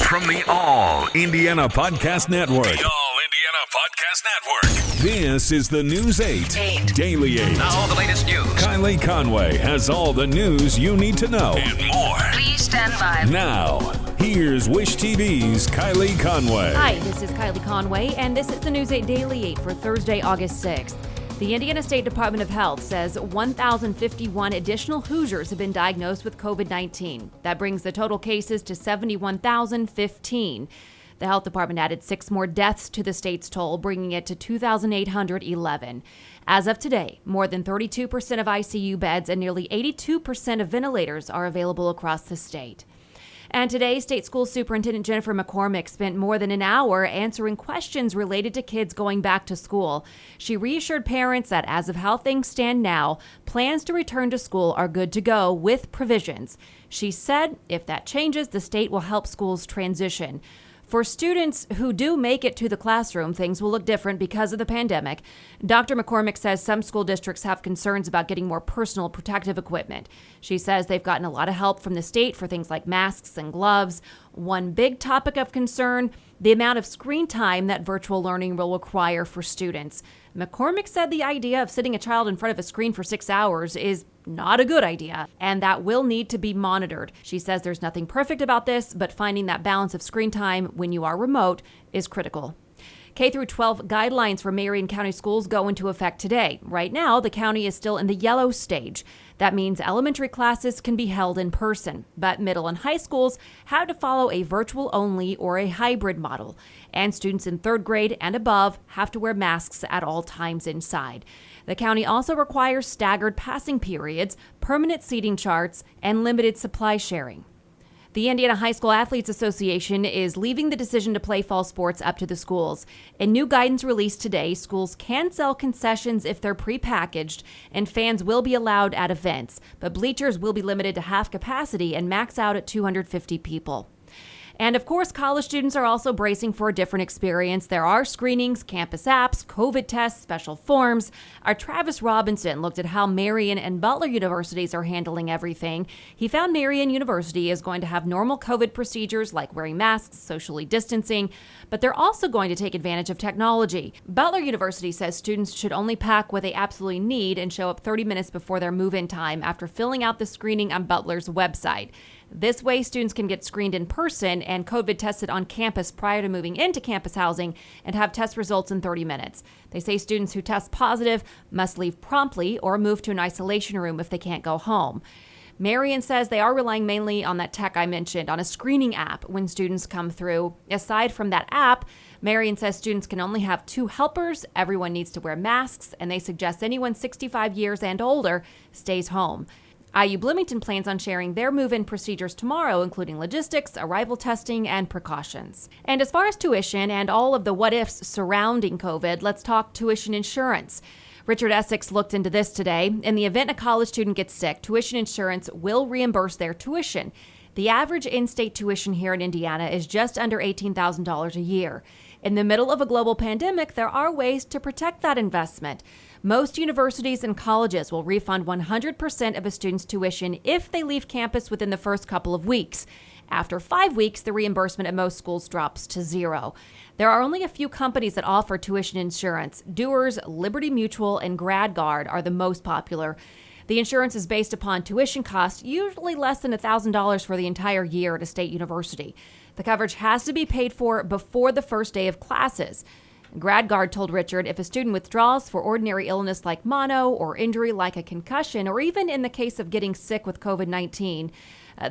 From the All Indiana Podcast Network. The All Indiana Podcast Network. This is the News 8 Daily 8. Now the latest news. Kylie Conway has all the news you need to know. And more. Please stand by. Now, here's Wish TV's Kylie Conway. Hi, this is Kylie Conway, and this is the News 8 Daily 8 for Thursday, August 6th. The Indiana State Department of Health says 1,051 additional Hoosiers have been diagnosed with COVID-19. That brings the total cases to 71,015. The health department added 6 more deaths to the state's toll, bringing it to 2,811. As of today, more than 32% of ICU beds and nearly 82% of ventilators are available across the state. And today, State School Superintendent Jennifer McCormick spent more than an hour answering questions related to kids going back to school. She reassured parents that as of how things stand now, plans to return to school are good to go with provisions. She said if that changes, the state will help schools transition. For students who do make it to the classroom, things will look different because of the pandemic. Dr. McCormick says some school districts have concerns about getting more personal protective equipment. She says they've gotten a lot of help from the state for things like masks and gloves. One big topic of concern, the amount of screen time that virtual learning will require for students. McCormick said the idea of sitting a child in front of a screen for 6 hours is not a good idea, and that will need to be monitored. She says there's nothing perfect about this, but finding that balance of screen time when you are remote is critical. K-12 guidelines for Marion County schools go into effect today. Right now, the county is still in the yellow stage. That means elementary classes can be held in person, but middle and high schools have to follow a virtual-only or a hybrid model. And students in 3rd grade and above have to wear masks at all times inside. The county also requires staggered passing periods, permanent seating charts, and limited supply sharing. The Indiana High School Athletes Association is leaving the decision to play fall sports up to the schools. In new guidance released today, schools can sell concessions if they're prepackaged, and fans will be allowed at events, but bleachers will be limited to half capacity and max out at 250 people. And of course, college students are also bracing for a different experience. There are screenings, campus apps, COVID tests, special forms. Our Travis Robinson looked at how Marion and Butler universities are handling everything. He found Marion University is going to have normal COVID procedures like wearing masks, socially distancing, but they're also going to take advantage of technology. Butler University says students should only pack what they absolutely need and show up 30 minutes before their move-in time after filling out the screening on Butler's website. This way, students can get screened in person and COVID tested on campus prior to moving into campus housing and have test results in 30 minutes. They say students who test positive must leave promptly or move to an isolation room if they can't go home. Marion says they are relying mainly on that tech I mentioned, on a screening app when students come through. Aside from that app, Marion says students can only have 2 helpers, everyone needs to wear masks, and they suggest anyone 65 years and older stays home. IU Bloomington plans on sharing their move-in procedures tomorrow, including logistics, arrival testing, and precautions. And as far as tuition and all of the what-ifs surrounding COVID, let's talk tuition insurance. Richard Essex looked into this today. In the event a college student gets sick, tuition insurance will reimburse their tuition. The average in-state tuition here in Indiana is just under $18,000 a year. In the middle of a global pandemic, there are ways to protect that investment. Most universities and colleges will refund 100% of a student's tuition if they leave campus within the first couple of weeks. After 5 weeks, the reimbursement at most schools drops to 0. There are only a few companies that offer tuition insurance. Doers, Liberty Mutual, and GradGuard are the most popular. The insurance is based upon tuition costs, usually less than $1,000 for the entire year at a state university. The coverage has to be paid for before the first day of classes. GradGuard told Richard if a student withdraws for ordinary illness like mono or injury like a concussion, or even in the case of getting sick with COVID-19,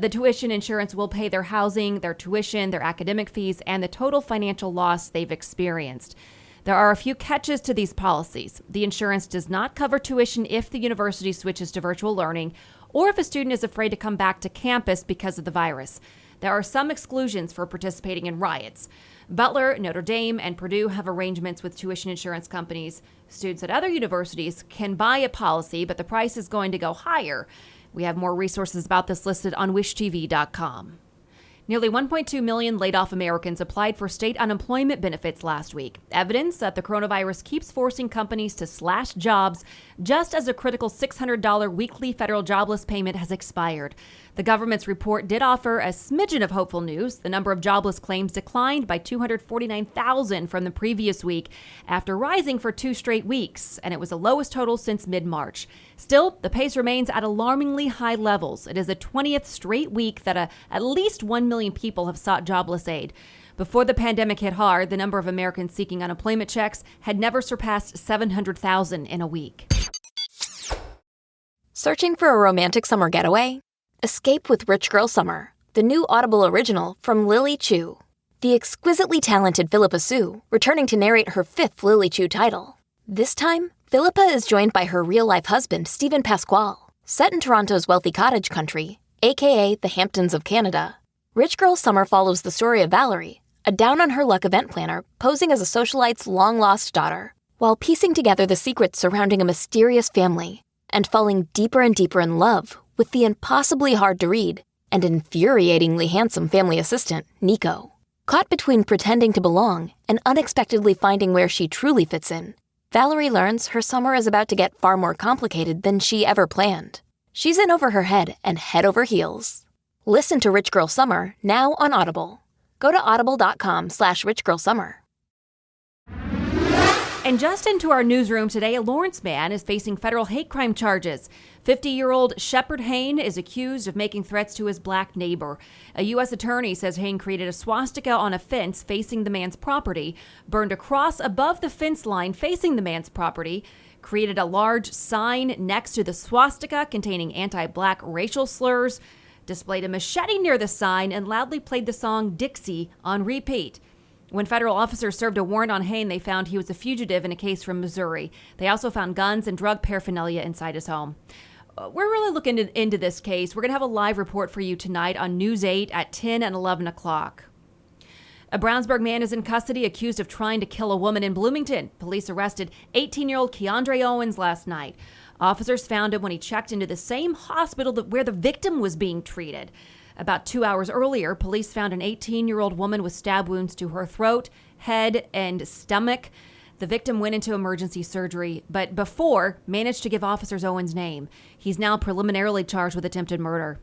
the tuition insurance will pay their housing, their tuition, their academic fees, and the total financial loss they've experienced. There are a few catches to these policies. The insurance does not cover tuition if the university switches to virtual learning or if a student is afraid to come back to campus because of the virus. There are some exclusions for participating in riots. Butler, Notre Dame, and Purdue have arrangements with tuition insurance companies. Students at other universities can buy a policy, but the price is going to go higher. We have more resources about this listed on wishtv.com. Nearly 1.2 million laid-off Americans applied for state unemployment benefits last week, evidence that the coronavirus keeps forcing companies to slash jobs just as a critical $600 weekly federal jobless payment has expired. The government's report did offer a smidgen of hopeful news. The number of jobless claims declined by 249,000 from the previous week after rising for 2 straight weeks, and it was the lowest total since mid-March. Still, the pace remains at alarmingly high levels. It is the 20th straight week that at least 1 million people have sought jobless aid. Before the pandemic hit hard, the number of Americans seeking unemployment checks had never surpassed 700,000 in a week. Searching for a romantic summer getaway? Escape with Rich Girl Summer, the new Audible original from Lily Chu. The exquisitely talented Philippa Sue, returning to narrate her 5th Lily Chu title. This time, Philippa is joined by her real-life husband, Stephen Pasquale. Set in Toronto's wealthy cottage country, aka the Hamptons of Canada, Rich Girl Summer follows the story of Valerie, a down-on-her-luck event planner posing as a socialite's long-lost daughter, while piecing together the secrets surrounding a mysterious family and falling deeper and deeper in love with the impossibly hard-to-read and infuriatingly handsome family assistant, Nico. Caught between pretending to belong and unexpectedly finding where she truly fits in, Valerie learns her summer is about to get far more complicated than she ever planned. She's in over her head and head over heels. Listen to Rich Girl Summer now on Audible. Go to audible.com/richgirlsummer. And just into our newsroom today, a Lawrence man is facing federal hate crime charges. 50-year-old Shepard Hain is accused of making threats to his black neighbor. A U.S. attorney says Hain created a swastika on a fence facing the man's property, burned a cross above the fence line facing the man's property, created a large sign next to the swastika containing anti-black racial slurs, displayed a machete near the sign, and loudly played the song Dixie on repeat. When federal officers served a warrant on Hain, they found he was a fugitive in a case from Missouri. They also found guns and drug paraphernalia inside his home. We're really looking into this case. We're going to have a live report for you tonight on News 8 at 10 and 11 o'clock. A Brownsburg man is in custody accused of trying to kill a woman in Bloomington. Police arrested 18-year-old Keandre Owens last night. Officers found him when he checked into the same hospital where the victim was being treated. About 2 hours earlier, police found an 18-year-old woman with stab wounds to her throat, head, and stomach. The victim went into emergency surgery, but before managed to give officers Owens' name. He's now preliminarily charged with attempted murder.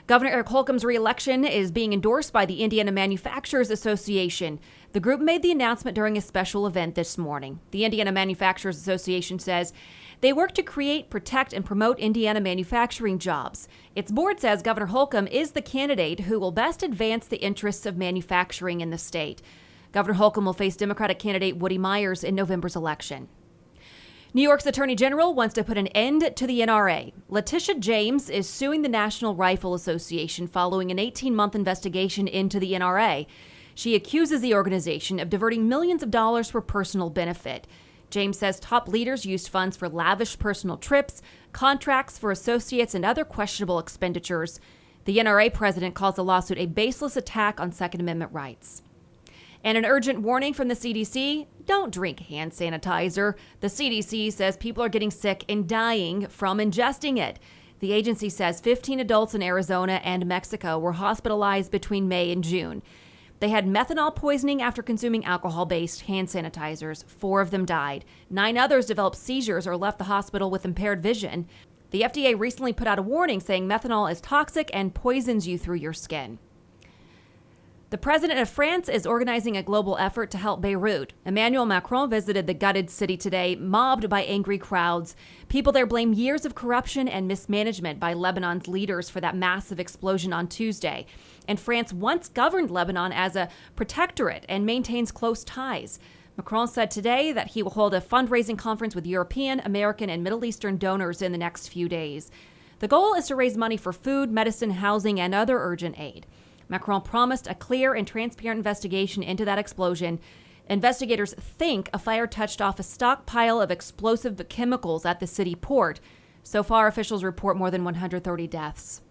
Governor Eric Holcomb's re-election is being endorsed by the Indiana Manufacturers Association. The group made the announcement during a special event this morning. The Indiana Manufacturers Association says they work to create, protect, and promote Indiana manufacturing jobs. Its board says Governor Holcomb is the candidate who will best advance the interests of manufacturing in the state. Governor Holcomb will face Democratic candidate Woody Myers in November's election. New York's Attorney General wants to put an end to the NRA. Letitia James is suing the National Rifle Association following an 18-month investigation into the NRA. She accuses the organization of diverting millions of dollars for personal benefit. James says top leaders used funds for lavish personal trips, contracts for associates, and other questionable expenditures. The NRA president calls the lawsuit a baseless attack on Second Amendment rights. And an urgent warning from the CDC, don't drink hand sanitizer. The CDC says people are getting sick and dying from ingesting it. The agency says 15 adults in Arizona and Mexico were hospitalized between May and June. They had methanol poisoning after consuming alcohol-based hand sanitizers. 4 of them died. 9 others developed seizures or left the hospital with impaired vision. The FDA recently put out a warning saying methanol is toxic and poisons you through your skin. The president of France is organizing a global effort to help Beirut. Emmanuel Macron visited the gutted city today, mobbed by angry crowds. People there blame years of corruption and mismanagement by Lebanon's leaders for that massive explosion on Tuesday. And France once governed Lebanon as a protectorate and maintains close ties. Macron said today that he will hold a fundraising conference with European, American, and Middle Eastern donors in the next few days. The goal is to raise money for food, medicine, housing, and other urgent aid. Macron promised a clear and transparent investigation into that explosion. Investigators think a fire touched off a stockpile of explosive chemicals at the city port. So far, officials report more than 130 deaths.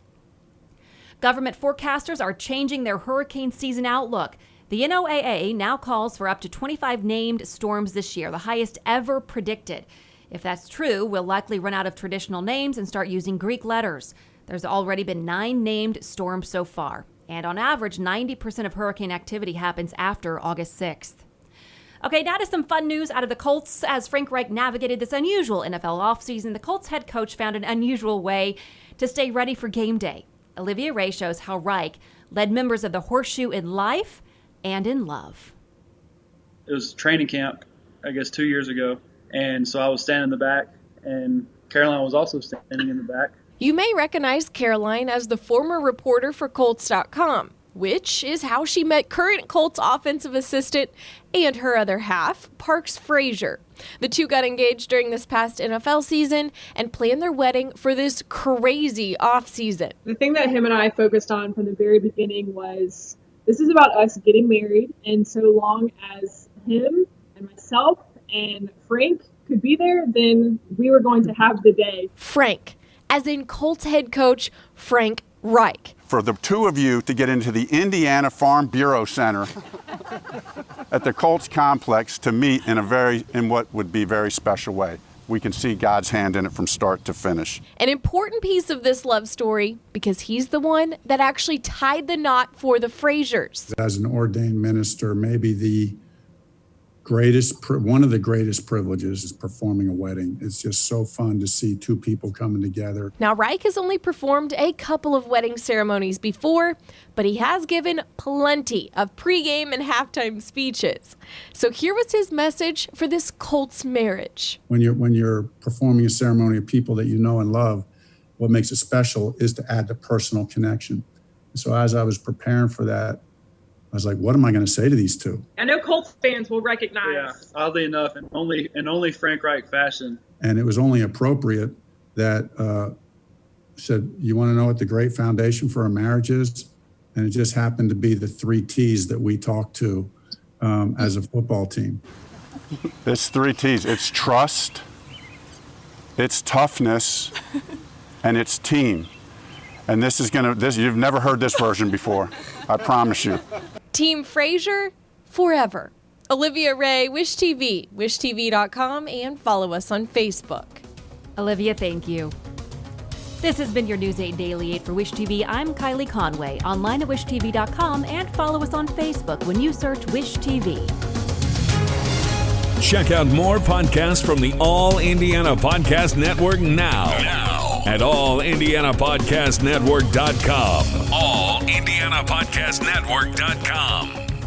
Government forecasters are changing their hurricane season outlook. The NOAA now calls for up to 25 named storms this year, the highest ever predicted. If that's true, we'll likely run out of traditional names and start using Greek letters. There's already been 9 named storms so far. And on average, 90% of hurricane activity happens after August 6th. Okay, now to some fun news out of the Colts. As Frank Reich navigated this unusual NFL offseason, the Colts head coach found an unusual way to stay ready for game day. Olivia Ray shows how Reich led members of the Horseshoe in life and in love. It was training camp, I guess 2 years ago, and so I was standing in the back, and Caroline was also standing in the back. You may recognize Caroline as the former reporter for Colts.com, which is how she met current Colts offensive assistant and her other half, Parks Frazier. The two got engaged during this past NFL season and planned their wedding for this crazy offseason. The thing that him and I focused on from the very beginning was, this is about us getting married, and so long as him and myself and Frank could be there, then we were going to have the day. Frank, as in Colts head coach Frank Reich. For the two of you to get into the Indiana Farm Bureau Center at the Colts complex to meet in what would be a very special way. We can see God's hand in it from start to finish. An important piece of this love story because he's the one that actually tied the knot for the Fraziers. As an ordained minister, maybe one of the greatest privileges is performing a wedding. It's just so fun to see two people coming together. Now, Reich has only performed a couple of wedding ceremonies before, but he has given plenty of pregame and halftime speeches. So here was his message for this Colts marriage. When you're performing a ceremony of people that you know and love, what makes it special is to add the personal connection. So as I was preparing for that, I was like, what am I going to say to these two? I know Colts fans will recognize. Yeah, oddly enough, in only Frank Reich fashion. And it was only appropriate that said, you want to know what the great foundation for a marriage is? And it just happened to be the 3 T's that we talked to as a football team. It's 3 T's. It's trust, it's toughness, and it's team. And you've never heard this version before. I promise you. Team Frazier forever. Olivia Ray, Wish TV, wishtv.com, and follow us on Facebook. Olivia, thank you. This has been your News 8 Daily 8 for Wish TV. I'm Kylie Conway, online at wishtv.com, and follow us on Facebook when you search Wish TV. Check out more podcasts from the All Indiana Podcast Network now at allindianapodcastnetwork.com. allindianapodcastnetwork.com.